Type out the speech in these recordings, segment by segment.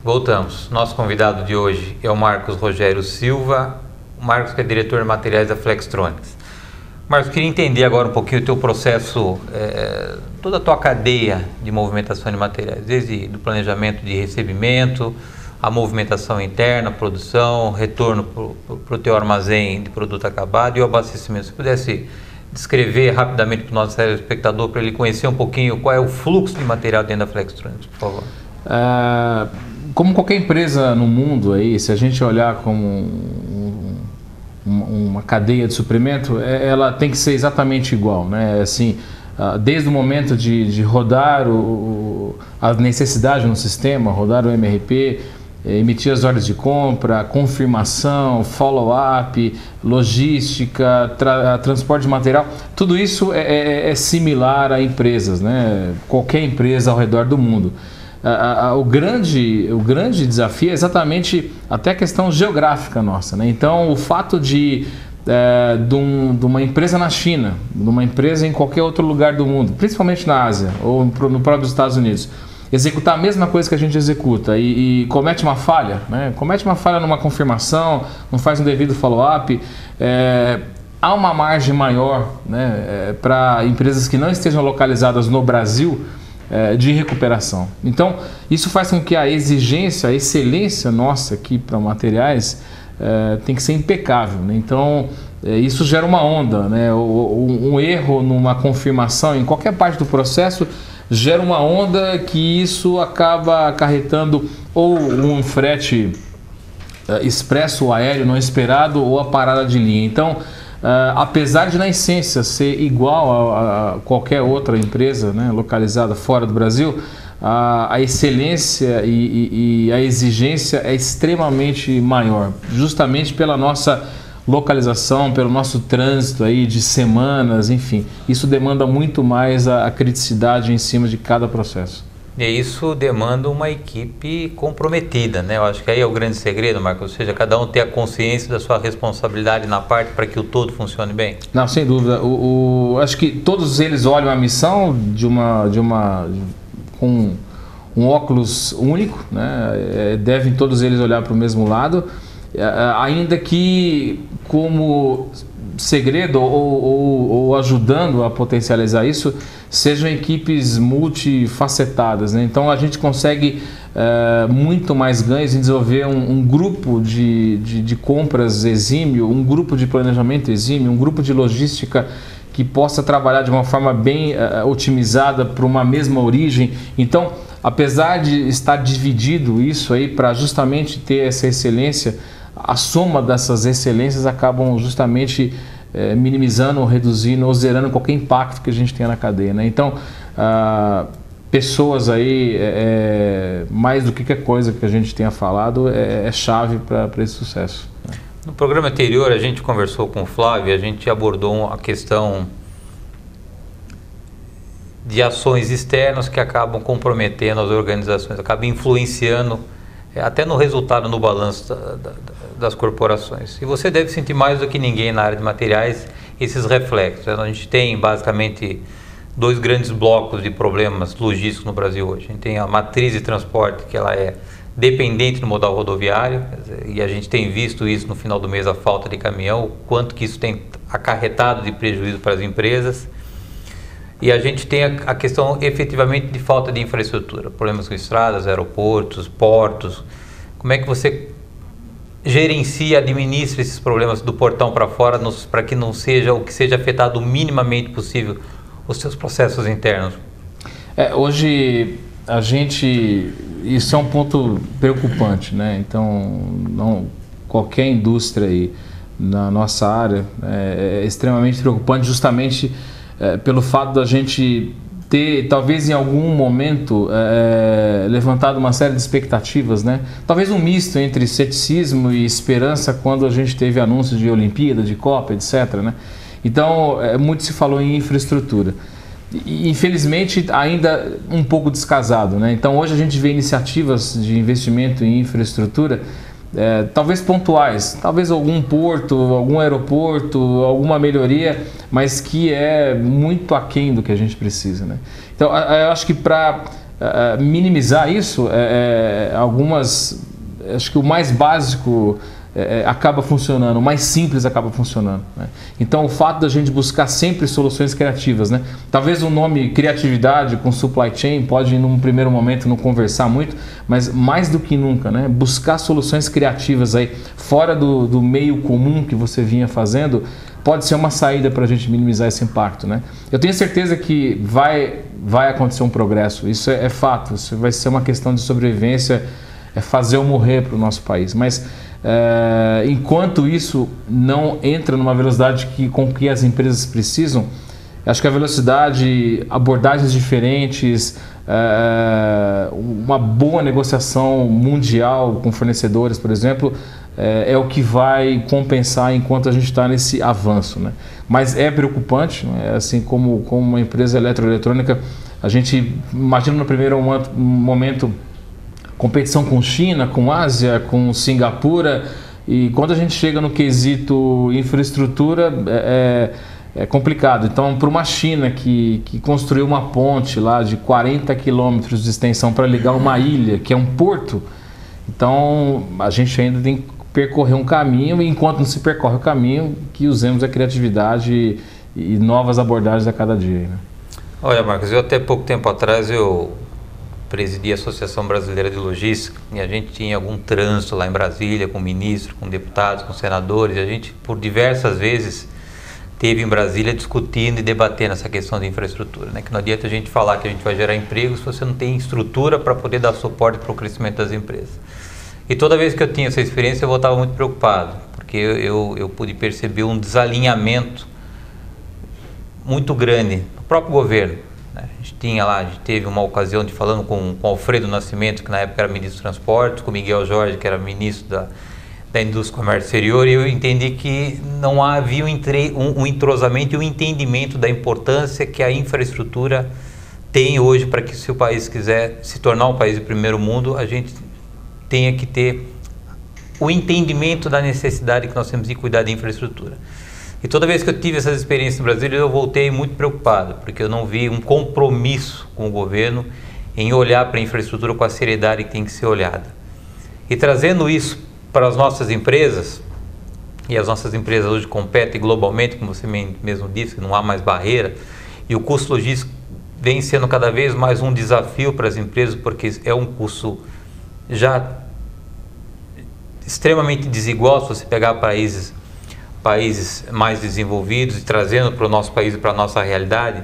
Voltamos. Nosso convidado de hoje é o Marcos Rogério Silva. O Marcos, que é diretor de materiais da Flextronics. Marcos, queria entender agora um pouquinho o teu processo, toda a tua cadeia de movimentação de materiais, desde o planejamento de recebimento, a movimentação interna, produção, retorno para o teu armazém de produto acabado e o abastecimento. Se pudesse descrever rapidamente para o nosso telespectador, para ele conhecer um pouquinho qual é o fluxo de material dentro da Flextronics, por favor. Como qualquer empresa no mundo, aí, se a gente olhar como uma cadeia de suprimento, ela tem que ser exatamente igual, né? Assim, desde o momento de rodar a necessidade no sistema, rodar o MRP, emitir as ordens de compra, confirmação, follow-up, logística, transporte de material, tudo isso é similar a empresas, né? Qualquer empresa ao redor do mundo. O grande desafio é exatamente até a questão geográfica nossa, né? Então, o fato de uma empresa na China, de uma empresa em qualquer outro lugar do mundo, principalmente na Ásia ou no próprio Estados Unidos, executar a mesma coisa que a gente executa e comete uma falha, né? Comete uma falha numa confirmação, não faz um devido follow-up, há uma margem maior, né, para empresas que não estejam localizadas no Brasil de recuperação. Então, isso faz com que a exigência, a excelência nossa aqui para materiais tem que ser impecável, né? Então, isso gera uma onda, né? Um erro numa confirmação em qualquer parte do processo gera uma onda que isso acaba acarretando ou um frete expresso ou aéreo não esperado ou a parada de linha. Então, apesar de na essência ser igual a qualquer outra empresa, né, localizada fora do Brasil, a excelência e a exigência é extremamente maior, justamente pela nossa localização, pelo nosso trânsito aí de semanas, enfim, isso demanda muito mais a criticidade em cima de cada processo. E isso demanda uma equipe comprometida, né? Eu acho que aí é o grande segredo, Marcos, ou seja, cada um ter a consciência da sua responsabilidade na parte para que o todo funcione bem. Não, sem dúvida. Acho que todos eles olham a missão com um óculos único, né? Devem todos eles olhar para o mesmo lado, ainda que como segredo ou ajudando a potencializar isso, sejam equipes multifacetadas, né? Então a gente consegue muito mais ganhos em desenvolver um grupo de compras exímio, um grupo de planejamento exímio, um grupo de logística que possa trabalhar de uma forma bem otimizada para uma mesma origem. Então, apesar de estar dividido isso aí para justamente ter essa excelência, a soma dessas excelências acabam justamente minimizando, reduzindo ou zerando qualquer impacto que a gente tenha na cadeia, né? Então, pessoas aí, mais do que qualquer coisa que a gente tenha falado, é chave para esse sucesso. No programa anterior a gente conversou com o Flávio, a gente abordou a questão de ações externas que acabam comprometendo as organizações, acabam influenciando até no resultado, no balanço das corporações. E você deve sentir mais do que ninguém na área de materiais esses reflexos. A gente tem basicamente dois grandes blocos de problemas logísticos no Brasil hoje. A gente tem a matriz de transporte, que ela é dependente do modal rodoviário, e a gente tem visto isso no final do mês, a falta de caminhão, o quanto que isso tem acarretado de prejuízo para as empresas. E a gente tem a questão efetivamente de falta de infraestrutura, problemas com estradas, aeroportos, portos. Como é que você gerencia, administra esses problemas do portão para fora, para que não seja, o que seja afetado o minimamente possível os seus processos internos? Hoje isso é um ponto preocupante, né? Então, qualquer indústria aí na nossa área é extremamente preocupante, justamente pelo fato da gente ter, talvez em algum momento, levantado uma série de expectativas, né? Talvez um misto entre ceticismo e esperança quando a gente teve anúncios de Olimpíada, de Copa, etc., né? Então, muito se falou em infraestrutura. E, infelizmente, ainda um pouco descasado, né? Então, hoje a gente vê iniciativas de investimento em infraestrutura, talvez pontuais, talvez algum porto, algum aeroporto, alguma melhoria, mas que é muito aquém do que a gente precisa, né? Então, eu acho que para minimizar isso, acho que o mais básico acaba funcionando, o mais simples acaba funcionando, né? Então o fato da gente buscar sempre soluções criativas, né? Talvez o nome criatividade com supply chain pode num primeiro momento não conversar muito, mas mais do que nunca, né? Buscar soluções criativas aí fora do meio comum que você vinha fazendo pode ser uma saída para a gente minimizar esse impacto, né? Eu tenho certeza que vai acontecer um progresso, isso é fato, isso vai ser uma questão de sobrevivência, é fazer ou morrer para o nosso país, mas enquanto isso não entra numa velocidade com que as empresas precisam, acho que a velocidade, abordagens diferentes, uma boa negociação mundial com fornecedores, por exemplo, é o que vai compensar enquanto a gente está nesse avanço, né? Mas é preocupante, né? Assim como uma empresa eletroeletrônica, a gente imagina no primeiro momento competição com China, com Ásia, com Singapura, e quando a gente chega no quesito infraestrutura é complicado. Então, para uma China que construiu uma ponte lá de 40 quilômetros de extensão para ligar uma ilha, que é um porto, então a gente ainda tem que percorrer um caminho, e enquanto não se percorre o caminho, que usemos a criatividade e novas abordagens a cada dia, né? Olha, Marcos, eu até pouco tempo atrás eu presidi a Associação Brasileira de Logística e a gente tinha algum trânsito lá em Brasília com ministros, com deputados, com senadores, e a gente por diversas vezes teve em Brasília discutindo e debatendo essa questão de infraestrutura, né? Que não adianta a gente falar que a gente vai gerar empregos se você não tem estrutura para poder dar suporte para o crescimento das empresas. E toda vez que eu tinha essa experiência eu voltava muito preocupado, porque eu pude perceber um desalinhamento muito grande no próprio governo. A gente teve uma ocasião de falando com Alfredo Nascimento, que na época era ministro do Transporte, com Miguel Jorge, que era ministro da Indústria, Comércio Exterior, e eu entendi que não havia um entrosamento e um entendimento da importância que a infraestrutura tem hoje para que, se o país quiser se tornar um país de primeiro mundo, a gente tenha que ter o entendimento da necessidade que nós temos de cuidar da infraestrutura. E toda vez que eu tive essas experiências no Brasil, eu voltei muito preocupado, porque eu não vi um compromisso com o governo em olhar para a infraestrutura com a seriedade que tem que ser olhada. E trazendo isso para as nossas empresas, e as nossas empresas hoje competem globalmente, como você mesmo disse, não há mais barreira, e o custo logístico vem sendo cada vez mais um desafio para as empresas, porque é um custo já extremamente desigual se você pegar países mais desenvolvidos e trazendo para o nosso país e para a nossa realidade,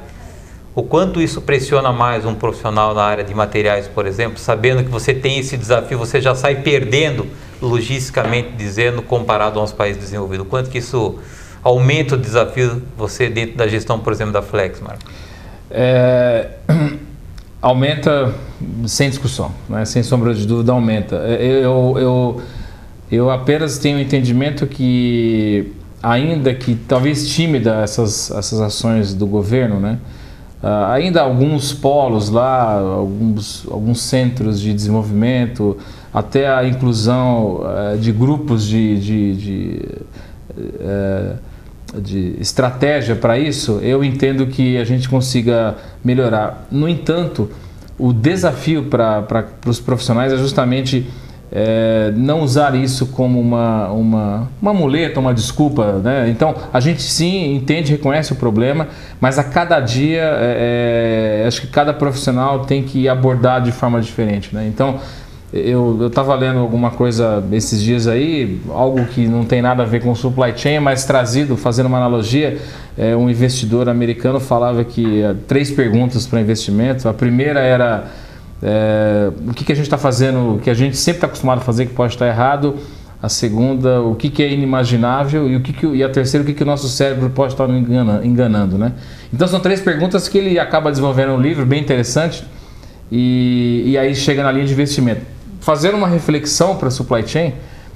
o quanto isso pressiona mais um profissional na área de materiais, por exemplo, sabendo que você tem esse desafio, você já sai perdendo logisticamente dizendo, comparado aos países desenvolvidos. O quanto que isso aumenta o desafio você dentro da gestão, por exemplo, da Flex, Marco? Aumenta sem discussão, né? Sem sombra de dúvida aumenta. Eu apenas tenho o entendimento que, ainda que talvez tímida essas ações do governo, né? Ainda alguns polos lá, alguns centros de desenvolvimento, até a inclusão de grupos de estratégia para isso, eu entendo que a gente consiga melhorar. No entanto, o desafio para os profissionais é justamente não usar isso como uma muleta, uma desculpa, né? Então, a gente sim entende, reconhece o problema, mas a cada dia, acho que cada profissional tem que abordar de forma diferente, né? Então, eu estava lendo alguma coisa esses dias aí, algo que não tem nada a ver com supply chain, mas trazido, fazendo uma analogia, um investidor americano falava que 3 perguntas para investimento. A primeira era o que a gente está fazendo, o que a gente sempre está acostumado a fazer que pode estar errado. A segunda, o que é inimaginável, e a terceira, o que o nosso cérebro pode estar enganando, né? Então são 3 perguntas que ele acaba desenvolvendo um livro bem interessante, e aí chega na linha de investimento. Fazendo uma reflexão para a supply chain,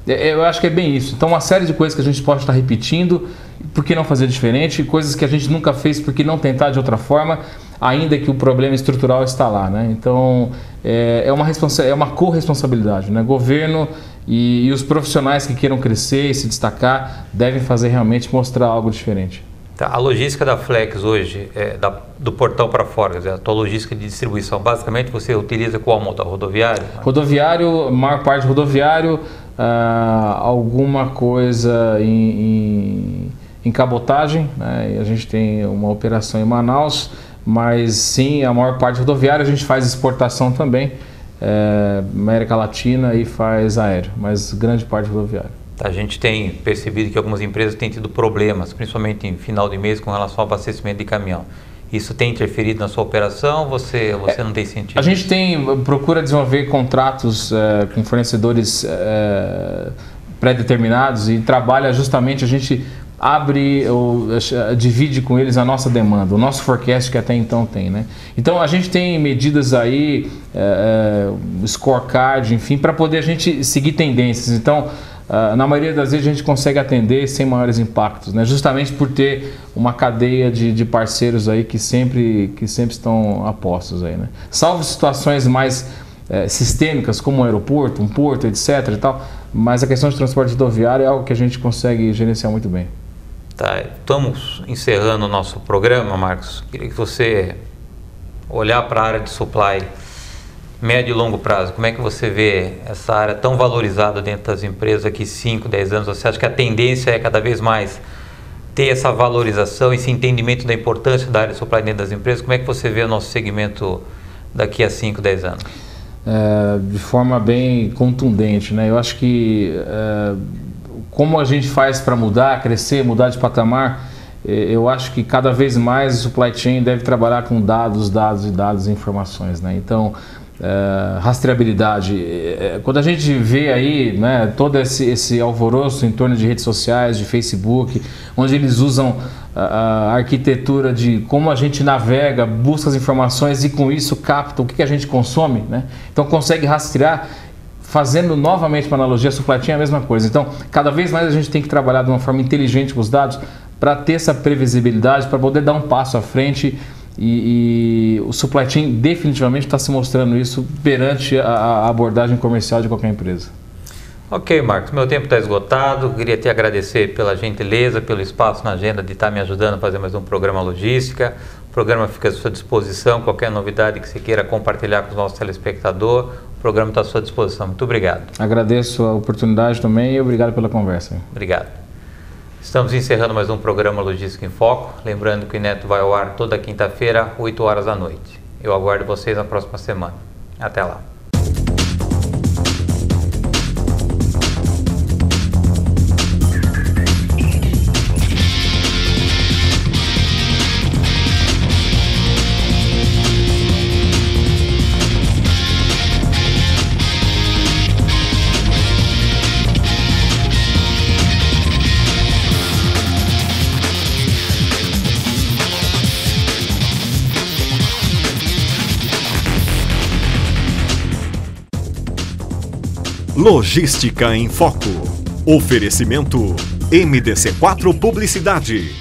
eu acho que é bem isso. Então, uma série de coisas que a gente pode estar repetindo, por que não fazer diferente? Coisas que a gente nunca fez, por que não tentar de outra forma, ainda que o problema estrutural está lá, né? Então, é uma corresponsabilidade, né? Governo e os profissionais que queiram crescer e se destacar devem fazer realmente mostrar algo diferente. Tá, a logística da Flex hoje, do portão para fora, quer dizer, a tua logística de distribuição, basicamente você utiliza qual motor? Rodoviário? Rodoviário, maior parte rodoviário, alguma coisa em cabotagem, né? A gente tem uma operação em Manaus, mas sim, a maior parte rodoviária. A gente faz exportação também, América Latina, e faz aéreo, mas grande parte rodoviária. A gente tem percebido que algumas empresas têm tido problemas, principalmente em final de mês, com relação ao abastecimento de caminhão. Isso tem interferido na sua operação? Você não tem sentido? A gente procura desenvolver contratos com fornecedores pré-determinados e trabalha justamente, a gente abre ou divide com eles a nossa demanda, o nosso forecast que até então tem, né? Então a gente tem medidas aí, scorecard, enfim, para poder a gente seguir tendências. Então, na maioria das vezes a gente consegue atender sem maiores impactos, né? Justamente por ter uma cadeia de parceiros aí que sempre estão a postos aí, né? Salvo situações mais sistêmicas, como um aeroporto, um porto, etc. e tal, mas a questão de transporte rodoviário é algo que a gente consegue gerenciar muito bem. Tá, estamos encerrando o nosso programa, Marcos. Queria que você olhar para a área de supply, médio e longo prazo. Como é que você vê essa área tão valorizada dentro das empresas aqui 5, 10 anos? Você acha que a tendência é cada vez mais ter essa valorização, esse entendimento da importância da área de supply dentro das empresas? Como é que você vê o nosso segmento daqui a 5, 10 anos? De forma bem contundente, né? Eu acho que como a gente faz para mudar, crescer, mudar de patamar, eu acho que cada vez mais o supply chain deve trabalhar com dados e informações, né? Então, rastreabilidade. Quando a gente vê aí, né, todo esse alvoroço em torno de redes sociais, de Facebook, onde eles usam a arquitetura de como a gente navega, busca as informações e com isso capta o que a gente consome, né? Então consegue rastrear, fazendo novamente uma analogia, a supply chain é a mesma coisa. Então, cada vez mais a gente tem que trabalhar de uma forma inteligente com os dados para ter essa previsibilidade, para poder dar um passo à frente. E o supply chain definitivamente está se mostrando isso perante a abordagem comercial de qualquer empresa. Ok, Marcos, meu tempo está esgotado. Queria te agradecer pela gentileza, pelo espaço na agenda de estar me ajudando a fazer mais um programa Logística. O programa fica à sua disposição. Qualquer novidade que você queira compartilhar com os nossos telespectadores, o programa está à sua disposição. Muito obrigado. Agradeço a oportunidade também e obrigado pela conversa. Obrigado. Estamos encerrando mais um programa Logística em Foco. Lembrando que o Neto vai ao ar toda quinta-feira, 8 horas da noite. Eu aguardo vocês na próxima semana. Até lá. Logística em Foco. Oferecimento MDC4 Publicidade.